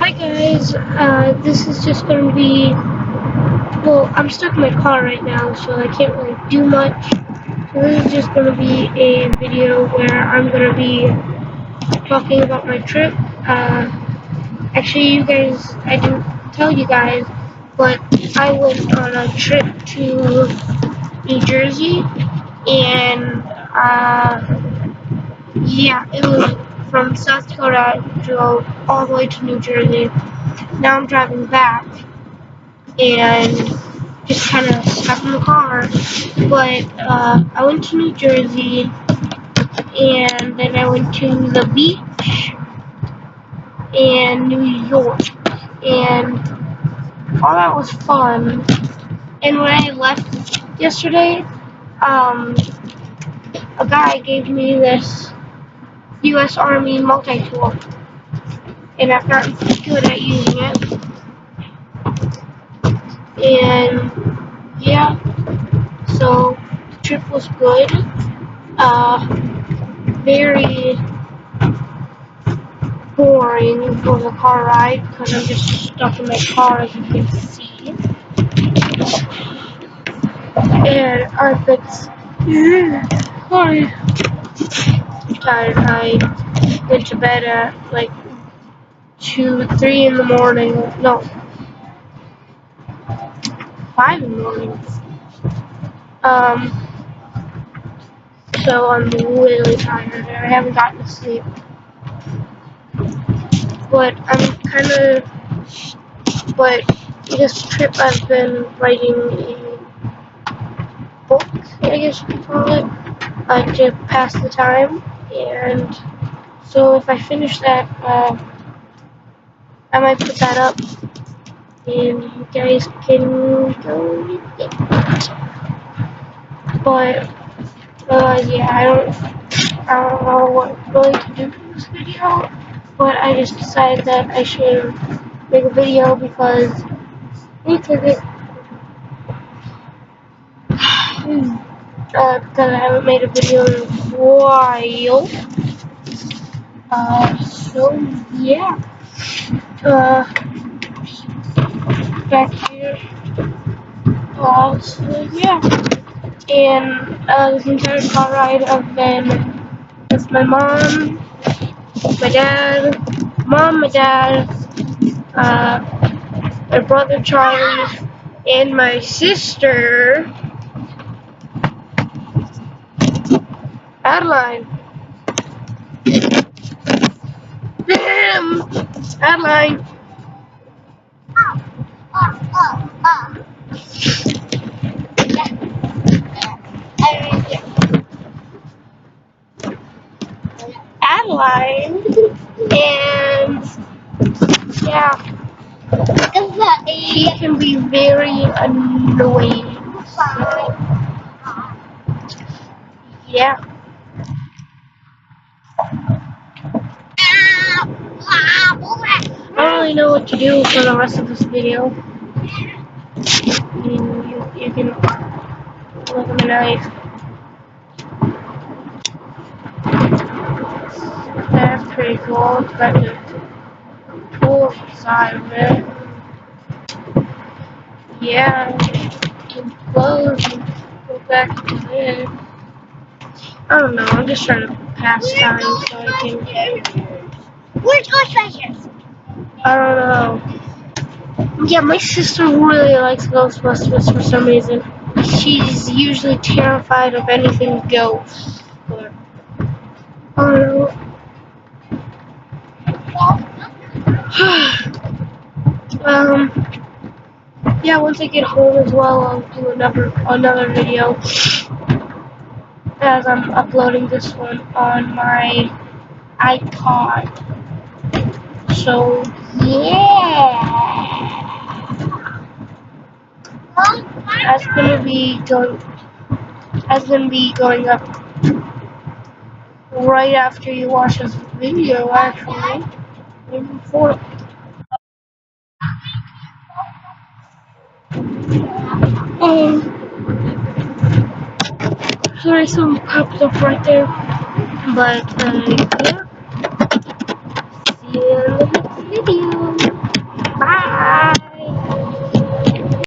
Hi guys, this is just going to be, well, I'm stuck in my car right now, so I can't really do much. So this is just going to be a video where I'm going to be talking about my trip. Actually, you guys, I didn't tell you guys, but I went on a trip to New Jersey, and yeah, it was from South Dakota, drove all the way to New Jersey. Now I'm driving back and just kind of stuck in the car. But I went to New Jersey and then I went to the beach in New York, and all that was fun. And when I left yesterday, a guy gave me this U.S. Army multi-tool, and I've gotten good at using it. And yeah, so the trip was good. Very boring for the car ride because I'm just stuck in my car, as you can see. And I've been sorry, I'm tired. I went to bed at like 2, 3 in the morning. No, 5 in the morning. Um, so I'm really tired and I haven't gotten to sleep. But but this trip I've been writing a book, I guess you could call it, to pass the time. And so if I finish that, I might put that up and you guys can go read it. But yeah, I don't know what really to do for this video, but I just decided that I should make a video because I need to get because I haven't made a video in a while. So yeah. Back here. So yeah. And this entire car ride I've been with my mom, my dad, my dad, my brother Charlie, and my sister Adeline. Damn! Adeline! Adeline! And yeah, she can be very annoying. So, yeah. I don't really know what to do for the rest of this video. You can look at my knife. That's pretty cool. It's got the tool inside of it. Yeah, you can close and go back to it. I don't know, I'm just trying to pass time so I can... Where's Ghostbusters? I don't know. Yeah, my sister really likes Ghostbusters for some reason. She's usually terrified of anything ghosts. But I don't know. Yeah, once I get home as well, I'll do another video as I'm uploading this one on my iPod. So yeah, that's gonna be going up right after you watch this video, actually, maybe before. Sorry, some popped up right there, but yeah. See you